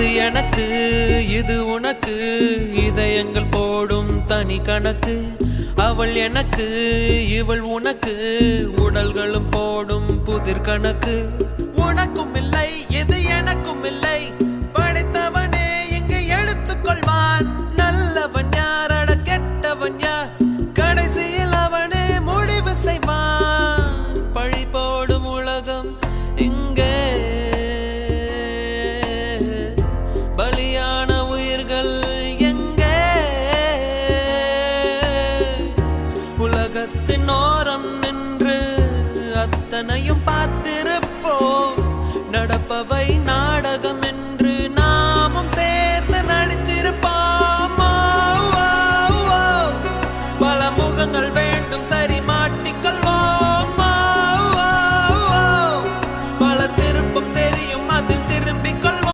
அது எனக்கு இது உனக்கு இதயங்கள் போடும் தனி கணக்கு அவள் எனக்கு இவள் உனக்கு உடல்களும் போடும் புதிர் கணக்கு உனக்கு